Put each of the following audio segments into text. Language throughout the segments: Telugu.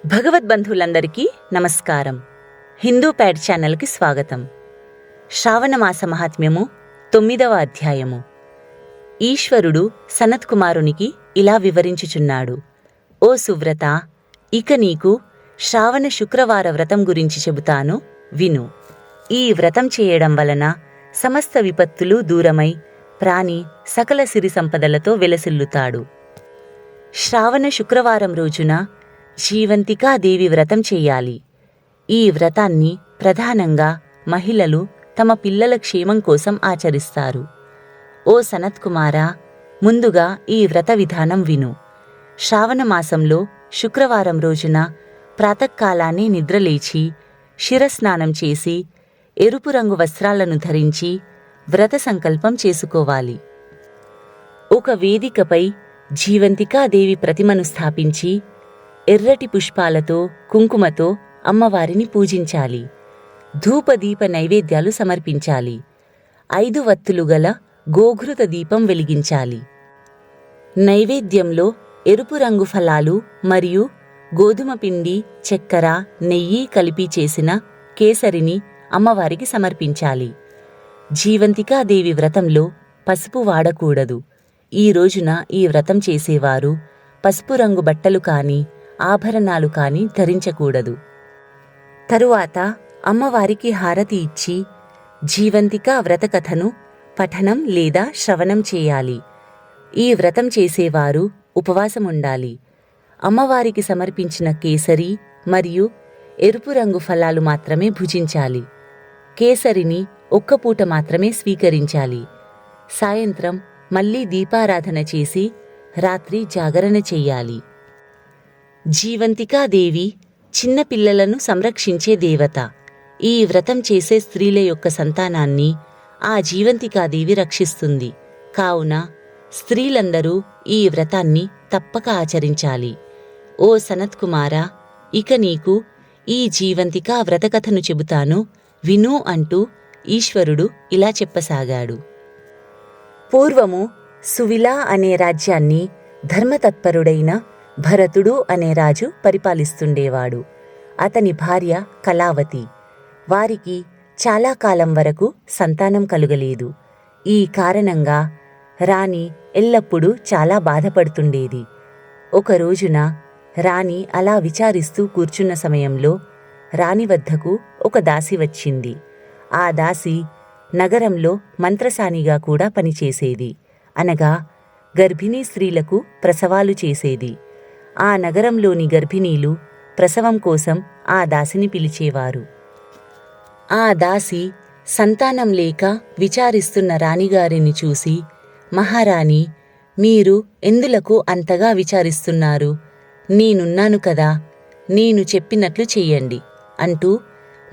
భగవద్బంధువులందరికీ నమస్కారం. హిందూ ప్యాడ్ ఛానల్కి స్వాగతం. శ్రావణమాస మహాత్మ్యము 9వ అధ్యాయము. ఈశ్వరుడు సనత్కుమారునికి ఇలా వివరించుచున్నాడు. ఓ సువ్రత, ఇక నీకు శ్రావణ శుక్రవార వ్రతం గురించి చెబుతాను, విను. ఈ వ్రతం చేయడం వలన సమస్త విపత్తులు దూరమై ప్రాణి సకల సిరి సంపదలతో వెలసిల్లుతాడు. శ్రావణ శుక్రవారం రోజున జీవంతికాదేవి వ్రతం చెయ్యాలి. ఈ వ్రతాన్ని ప్రధానంగా మహిళలు తమ పిల్లల క్షేమం కోసం ఆచరిస్తారు. ఓ సనత్కుమారా, ముందుగా ఈ వ్రత విధానం విను. శ్రావణ మాసంలో శుక్రవారం రోజున ప్రాతకాలానే నిద్రలేచి శిరస్నానం చేసి ఎరుపు రంగు వస్త్రాలను ధరించి వ్రత సంకల్పం చేసుకోవాలి. ఒక వేదికపై జీవంతికాదేవి ప్రతిమను స్థాపించి ఎర్రటి పుష్పాలతో కుంకుమతో అమ్మవారిని పూజించాలి. ధూపదీప నైవేద్యాలు సమర్పించాలి. 5 వత్తులు గల గోఘృత దీపం వెలిగించాలి. నైవేద్యంలో ఎరుపు రంగు ఫలాలు మరియు గోధుమ పిండి, చక్కెర, నెయ్యి కలిపి చేసిన కేసరిని అమ్మవారికి సమర్పించాలి. జీవంతికాదేవి వ్రతంలో పసుపు వాడకూడదు. ఈ రోజున ఈ వ్రతం చేసేవారు పసుపు రంగు బట్టలు కానీ ఆభరణాలు కానీ ధరించకూడదు. తరువాత అమ్మవారికి హారతి ఇచ్చి జీవంతికా వ్రతకథను పఠనం లేదా శ్రవణం చేయాలి. ఈ వ్రతం చేసేవారు ఉపవాసముండాలి. అమ్మవారికి సమర్పించిన కేసరి మరియు ఎరుపు రంగు ఫలాలు మాత్రమే భుజించాలి. కేసరిని ఒక్క పూట మాత్రమే స్వీకరించాలి. సాయంత్రం మళ్లీ దీపారాధన చేసి రాత్రి జాగరణ చెయ్యాలి. జీవంతికాదేవి చిన్నపిల్లలను సంరక్షించే దేవత. ఈ వ్రతం చేసే స్త్రీల యొక్క సంతానాన్ని ఆ జీవంతికాదేవి రక్షిస్తుంది. కావున స్త్రీలందరూ ఈ వ్రతాన్ని తప్పక ఆచరించాలి. ఓ సనత్కుమారా, ఇక నీకు ఈ జీవంతికా వ్రతకథను చెబుతాను, విను అంటూ ఈశ్వరుడు ఇలా చెప్పసాగాడు. పూర్వము సువిలా అనే రాజ్యాన్ని ధర్మతత్పరుడైన భరతుడు అనే రాజు పరిపాలిస్తుండేవాడు. అతని భార్య కళావతి. వారికి చాలా కాలం వరకు సంతానం కలుగలేదు. ఈ కారణంగా రాణి ఎల్లప్పుడూ చాలా బాధపడుతుండేది. ఒక రోజున రాణి అలా విచారిస్తూ కూర్చున్న సమయంలో రాణి వద్దకు ఒక దాసి వచ్చింది. ఆ దాసి నగరంలో మంత్రసానిగా కూడా పనిచేసేది. అనగా గర్భిణీ స్త్రీలకు ప్రసవాలు చేసేది. ఆ నగరంలోని గర్భిణీలు ప్రసవం కోసం ఆ దాసిని పిలిచేవారు. ఆ దాసి సంతానం లేక విచారిస్తున్న రాణిగారిని చూసి, మహారాణి, మీరు ఎందులకు అంతగా విచారిస్తున్నారు? నేనున్నాను కదా, నేను చెప్పినట్లు చెయ్యండి అంటూ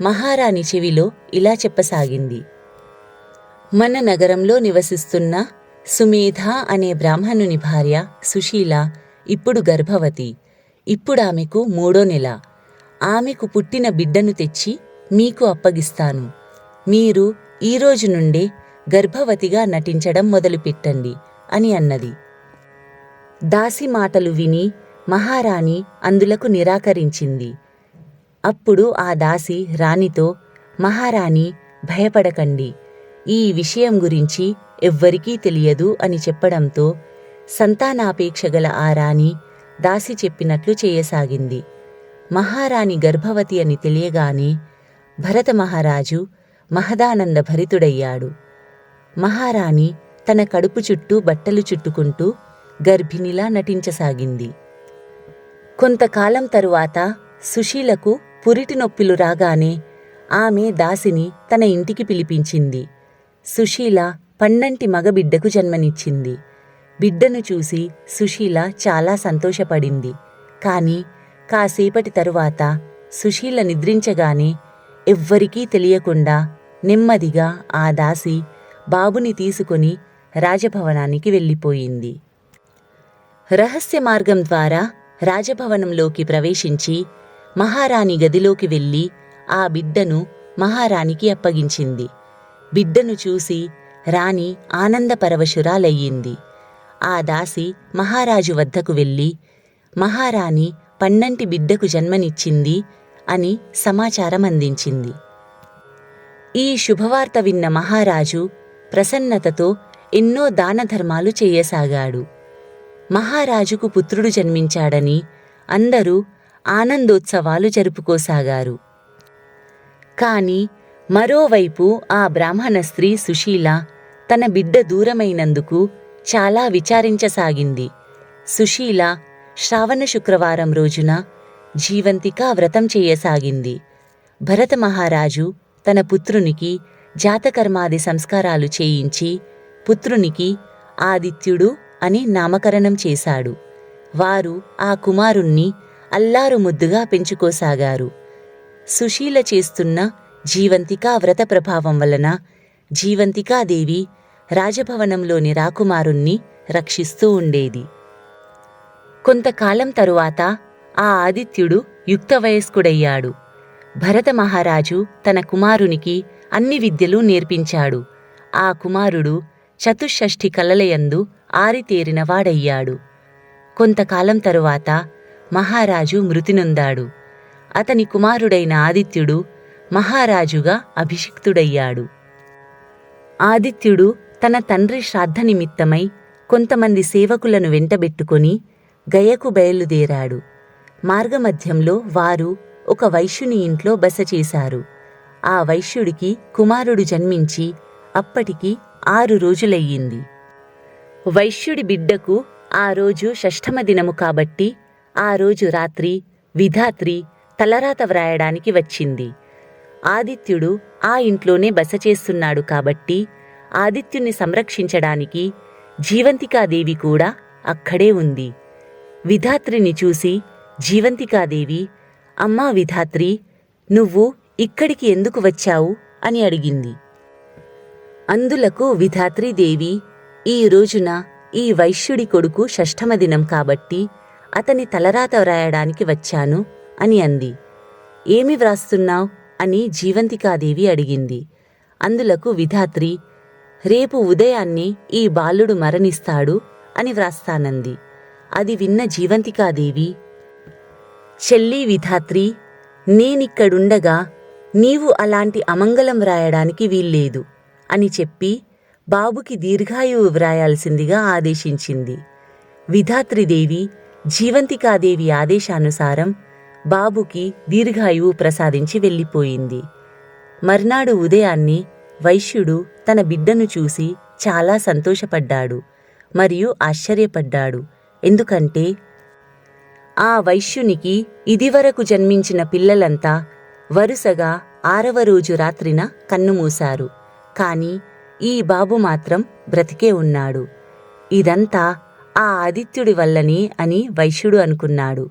మహారాణి చెవిలో ఇలా చెప్పసాగింది. మన నగరంలో నివసిస్తున్న సుమేధ అనే బ్రాహ్మణుని భార్య సుశీల ఇప్పుడు గర్భవతి. ఇప్పుడామెకు 3వ నెల. ఆమెకు పుట్టిన బిడ్డను తెచ్చి మీకు అప్పగిస్తాను. మీరు ఈరోజు నుండే గర్భవతిగా నటించడం మొదలుపెట్టండి అని అన్నది. దాసి మాటలు విని మహారాణి అందులకు నిరాకరించింది. అప్పుడు ఆ దాసి రాణితో, మహారాణి, భయపడకండి, ఈ విషయం గురించి ఎవ్వరికీ తెలియదు అని చెప్పడంతో సంతానాపేక్ష గల ఆ రాణి దాసి చెప్పినట్లు చేయసాగింది. మహారాణి గర్భవతి అని తెలియగానే భరత మహారాజు మహదానంద భరితుడయ్యాడు. మహారాణి తన కడుపు చుట్టూ బట్టలు చుట్టుకుంటూ గర్భిణిలా నటించసాగింది. కొంతకాలం తరువాత సుశీలకు పురిటి నొప్పిలు రాగానే ఆమె దాసిని తన ఇంటికి పిలిపించింది. సుశీల పండంటి మగబిడ్డకు జన్మనిచ్చింది. బిడ్డను చూసి సుశీల చాలా సంతోషపడింది. కాని కాసేపటి తరువాత సుశీల నిద్రించగానే ఎవ్వరికీ తెలియకుండా నెమ్మదిగా ఆ దాసి బాబుని తీసుకొని రాజభవనానికి వెళ్ళిపోయింది. రహస్య మార్గం ద్వారా రాజభవనంలోకి ప్రవేశించి మహారాణి గదిలోకి వెళ్ళి ఆ బిడ్డను మహారాణికి అప్పగించింది. బిడ్డను చూసి రాణి ఆనందపరవశురాలయ్యింది. ఆ దాసి మహారాజు వద్దకు వెళ్ళి, మహారాణి పండంటి బిడ్డకు జన్మనిచ్చింది అని సమాచారం అందించింది. ఈ శుభవార్త విన్న మహారాజు ప్రసన్నతతో ఎన్నో దానధర్మాలు చేయసాగాడు. మహారాజుకు పుత్రుడు జన్మించాడని అందరూ ఆనందోత్సవాలు జరుపుకోసాగారు. కాని మరోవైపు ఆ బ్రాహ్మణ స్త్రీ సుశీల తన బిడ్డ దూరమైనందుకు చాలా విచారించసాగింది. సుశీల శ్రావణ శుక్రవారం రోజున జీవంతికా వ్రతం చేయసాగింది. భరత మహారాజు తన పుత్రునికి జాతకర్మాది సంస్కారాలు చేయించి పుత్రునికి ఆదిత్యుడు అని నామకరణం చేశాడు. వారు ఆ కుమారుణ్ణి అల్లారు ముద్దుగా పెంచుకోసాగారు. సుశీల చేస్తున్న జీవంతికా వ్రత ప్రభావం వలన జీవంతికాదేవి రాజభవనంలోని రాకుమారుణ్ణి రక్షిస్తూ ఉండేది. కొంతకాలం తరువాత ఆ ఆదిత్యుడు యుక్త వయస్కుడయ్యాడు. భరత మహారాజు తన కుమారునికి అన్ని విద్యలు నేర్పించాడు. ఆ కుమారుడు చతుషష్ఠి కళలయందు ఆరితేరినవాడయ్యాడు. కొంతకాలం తరువాత మహారాజు మృతి నొందాడు. అతని కుమారుడైన ఆదిత్యుడు మహారాజుగా అభిషిక్తుడయ్యాడు. ఆదిత్యుడు తన తండ్రి శ్రాద్ధ నిమిత్తమై కొంతమంది సేవకులను వెంటబెట్టుకొని గయకు బయలుదేరాడు. మార్గమధ్యంలో వారు ఒక వైశ్యుని ఇంట్లో బస చేశారు. ఆ వైశ్యుడికి కుమారుడు జన్మించి అప్పటికి 6 రోజులయ్యింది. వైశ్యుడి బిడ్డకు ఆ రోజు షష్ఠమ దినము కాబట్టి ఆ రోజు రాత్రి విధాత్రి తలరాత వ్రాయడానికి వచ్చింది. ఆదిత్యుడు ఆ ఇంట్లోనే బస చేస్తున్నాడు కాబట్టి ఆదిత్యుని సంరక్షించడానికి జీవంతికాదేవి కూడా అక్కడే ఉంది. విధాత్రిని చూసి జీవంతికాదేవి, అమ్మా విధాత్రి, నువ్వు ఇక్కడికి ఎందుకు వచ్చావు అని అడిగింది. అందులకు విధాత్రీదేవి, ఈ రోజున ఈ వైశ్యుడి కొడుకు షష్ఠమ దినం కాబట్టి అతని తలరాత వ్రాయడానికి వచ్చాను అని అంది. ఏమి వ్రాస్తున్నావు అని జీవంతికాదేవి అడిగింది. అందులకు విధాత్రి, రేపు ఉదయాన్నే ఈ బాలుడు మరణిస్తాడు అని వ్రాస్తానంది. అది విన్న జీవంతికాదేవి, చెల్లి విధాత్రి, నేనిక్కడుండగా నీవు అలాంటి అమంగళం వ్రాయడానికి వీల్లేదు అని చెప్పి బాబుకి దీర్ఘాయువు వ్రాయాల్సిందిగా ఆదేశించింది. విధాత్రిదేవి జీవంతికాదేవి ఆదేశానుసారం బాబుకి దీర్ఘాయువు ప్రసాదించి వెళ్ళిపోయింది. మర్నాడు ఉదయాన్నే వైశ్యుడు తన బిడ్డను చూసి చాలా సంతోషపడ్డాడు మరియు ఆశ్చర్యపడ్డాడు. ఎందుకంటే ఆ వైశ్యునికి ఇదివరకు జన్మించిన పిల్లలంతా వరుసగా 6వ రోజు రాత్రిన కన్నుమూశారు. కాని ఈ బాబు మాత్రం బ్రతికే ఉన్నాడు. ఇదంతా ఆ ఆదిత్యుడి వల్లనే అని వైశ్యుడు అనుకున్నాడు.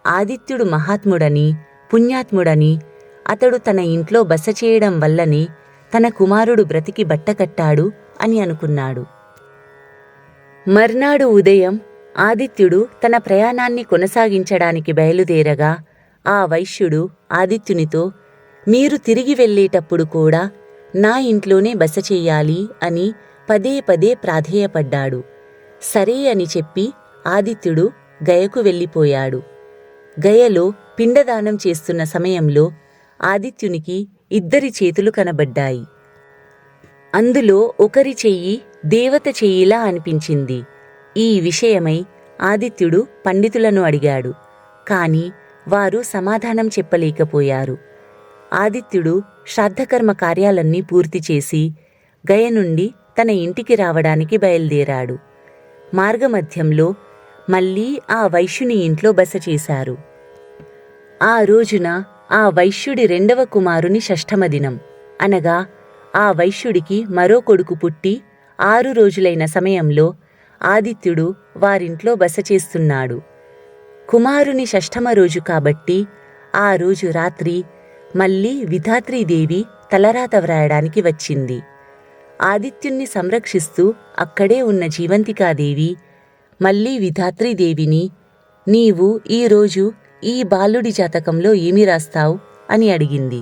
ఆదిత్యుడు మహాత్ముడని, పుణ్యాత్ముడని, అతడు తన ఇంట్లో బస చేయడం వల్లనే తన కుమారుడు బ్రతికి బట్టకట్టాడు అని అనుకున్నాడు. మర్నాడు ఉదయం ఆదిత్యుడు తన ప్రయాణాన్ని కొనసాగించడానికి బయలుదేరగా ఆ వైశ్యుడు ఆదిత్యునితో, మీరు తిరిగి వెళ్ళేటప్పుడు కూడా నా ఇంట్లోనే బస చెయ్యాలి అని పదే పదే ప్రాధేయపడ్డాడు. సరే అని చెప్పి ఆదిత్యుడు గయకు వెళ్ళిపోయాడు. గయలో పిండదానం చేస్తున్న సమయంలో ఆదిత్యునికి 2 చేతులు కనబడ్డాయి. అందులో ఒకరి చెయ్యి దేవత చెయ్యిలా అనిపించింది. ఈ విషయమై ఆదిత్యుడు పండితులను అడిగాడు. కాని వారు సమాధానం చెప్పలేకపోయారు. ఆదిత్యుడు శ్రాద్ధకర్మ కార్యాలన్నీ పూర్తి చేసి గయ నుండి తన ఇంటికి రావడానికి బయలుదేరాడు. మార్గమధ్యంలో మళ్ళీ ఆ వైశ్యుని ఇంట్లో బస చేశారు. ఆ రోజున ఆ వైశ్యుడి 2వ కుమారుని షష్ఠమ దినం, అనగా ఆ వైశ్యుడికి మరో కొడుకు పుట్టి 6 రోజులైన సమయంలో ఆదిత్యుడు వారింట్లో బస చేస్తున్నాడు. కుమారుని షష్ఠమ రోజు కాబట్టి ఆ రోజు రాత్రి మళ్ళీ విధాత్రీదేవి తలరాత వ్రాయడానికి వచ్చింది. ఆదిత్యుణ్ణి సంరక్షిస్తూ అక్కడే ఉన్న జీవంతికాదేవి మళ్ళీ విధాత్రీదేవిని, నీవు ఈరోజు ఈ బాలుడి జాతకంలో ఏమి రాస్తావు అని అడిగింది.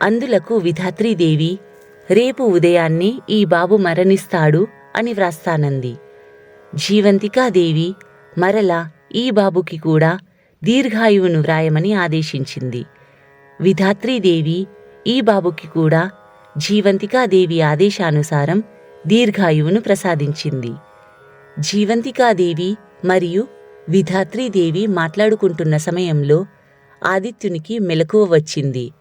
అందులకు విధాత్రీదేవి, రేపు ఉదయాన్నే ఈ బాబు మరణిస్తాడు అని వ్రాస్తానంది. జీవంతికాదేవి మరలా ఈ బాబుకి కూడా దీర్ఘాయువును వ్రాయమని ఆదేశించింది. విధాత్రీదేవి ఈ బాబుకి కూడా జీవంతికాదేవి ఆదేశానుసారం దీర్ఘాయువును ప్రసాదించింది. జీవంతికాదేవి మరియు విధాత్రీదేవి మాట్లాడుకుంటున్న సమయంలో ఆదిత్యునికి మెలకువ వచ్చింది.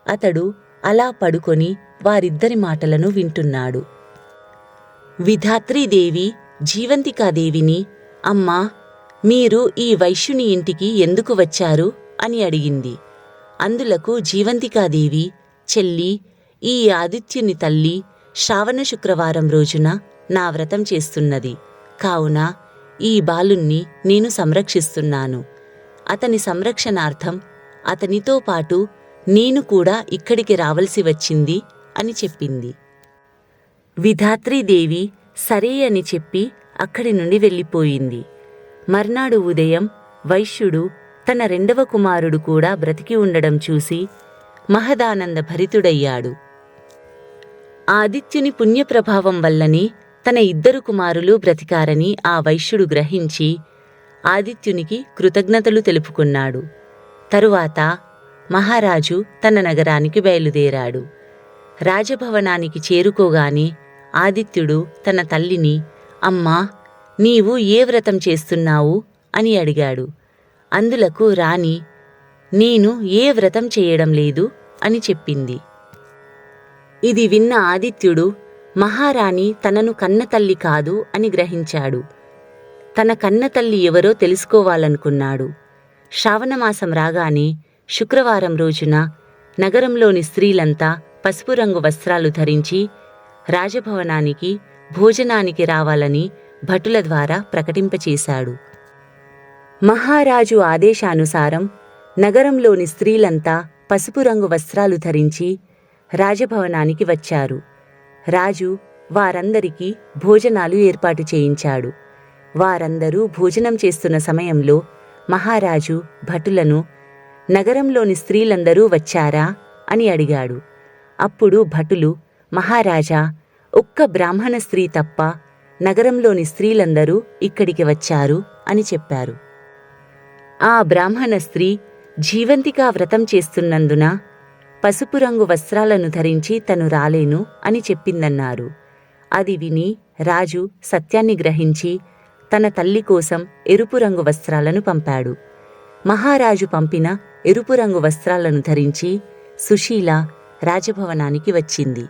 అతడు అలా పడుకొని వారిద్దరి మాటలను వింటున్నాడు. విధాత్రీదేవి జీవంతికాదేవిని, అమ్మా, మీరు ఈ వైశ్యుని ఇంటికి ఎందుకు వచ్చారు అని అడిగింది. అందులకు జీవంతికాదేవి, చెల్లి, ఈ ఆదిత్యుని తల్లి శ్రావణ శుక్రవారం రోజున నా వ్రతం చేస్తున్నది. కావున ఈ బాలుణ్ణి నేను సంరక్షిస్తున్నాను. అతని సంరక్షణార్థం అతనితో పాటు నేను కూడా ఇక్కడికి రావలసి వచ్చింది అని చెప్పింది. విధాత్రీదేవి సరే అని చెప్పి అక్కడి నుండి వెళ్ళిపోయింది. మర్నాడు ఉదయం వైశ్యుడు తన రెండవ కుమారుడు కూడా బ్రతికి ఉండడం చూసి మహదానంద భరితుడయ్యాడు. ఆదిత్యుని పుణ్యప్రభావం వల్లనే తన ఇద్దరు కుమారులు బ్రతికారని ఆ వైశ్యుడు గ్రహించి ఆదిత్యునికి కృతజ్ఞతలు తెలుపుకున్నాడు. తరువాత మహారాజు తన నగరానికి బయలుదేరాడు. రాజభవనానికి చేరుకోగానే ఆదిత్యుడు తన తల్లిని, అమ్మా, నీవు ఏ వ్రతం చేస్తున్నావు అని అడిగాడు. అందులకు రాణి, నేను ఏ వ్రతం చేయడం లేదు అని చెప్పింది. ఇది విన్న ఆదిత్యుడు మహారాణి తనను కన్నతల్లి కాదు అని గ్రహించాడు. తన కన్నతల్లి ఎవరో తెలుసుకోవాలనుకున్నాడు. శ్రావణమాసం రాగానే శుక్రవారం రోజున నగరంలోని స్త్రీలంతా పసుపు రంగు వస్త్రాలు ధరించి రాజభవనానికి భోజనానికి రావాలని భటుల ద్వారా ప్రకటింపచేశాడు. మహారాజు ఆదేశానుసారం నగరంలోని స్త్రీలంతా పసుపు రంగు వస్త్రాలు ధరించి రాజభవనానికి వచ్చారు. రాజు వారందరికీ భోజనాలు ఏర్పాటు చేయించాడు. వారందరూ భోజనం చేస్తున్న సమయంలో మహారాజు భటులను, నగరంలోని స్త్రీలందరూ వచ్చారా అని అడిగాడు. అప్పుడు భటులు, మహారాజా, ఒక్క బ్రాహ్మణ స్త్రీ తప్ప నగరంలోని స్త్రీలందరూ ఇక్కడికి వచ్చారు అని చెప్పారు. ఆ బ్రాహ్మణ స్త్రీ జీవంతికా వ్రతం చేస్తున్నందున పసుపు రంగు వస్త్రాలను ధరించి తను రాలేను అని చెప్పిందన్నారు. అది విని రాజు సత్యాన్ని గ్రహించి తన తల్లి కోసం ఎరుపు రంగు వస్త్రాలను పంపాడు. మహారాజు పంపిన ఎరుపు రంగు వస్త్రాలను ధరించి సుశీల రాజభవనానికి వచ్చింది.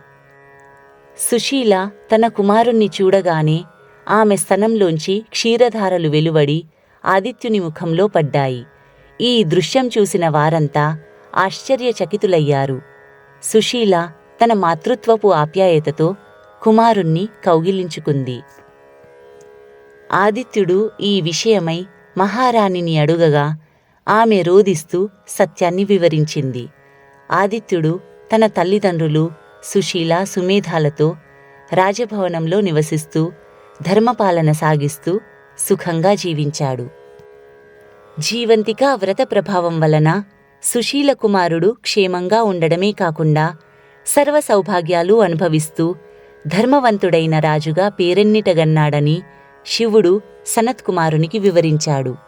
సుశీల తన కుమారుణ్ణి చూడగానే ఆమె స్తనంలోంచి క్షీరధారలు వెలువడి ఆదిత్యుని ముఖంలో పడ్డాయి. ఈ దృశ్యం చూసిన వారంతా ఆశ్చర్యచకితులయ్యారు. సుశీల తన మాతృత్వపు ఆప్యాయతతో కుమారుణ్ణి కౌగిలించుకుంది. ఆదిత్యుడు ఈ విషయమై మహారాణిని అడుగగా ఆమె రోదిస్తూ సత్యాన్ని వివరించింది. ఆదిత్యుడు తన తల్లిదండ్రులు సుశీల, సుమేధాలతో రాజభవనంలో నివసిస్తూ ధర్మపాలన సాగిస్తూ సుఖంగా జీవించాడు. జీవంతికా వ్రత ప్రభావం వలన సుశీల కుమారుడు క్షేమంగా ఉండడమే కాకుండా సర్వ సౌభాగ్యాలు అనుభవిస్తూ ధర్మవంతుడైన రాజుగా పేరెన్నిటగన్నాడని శివుడు సనత్కుమారునికి వివరించాడు.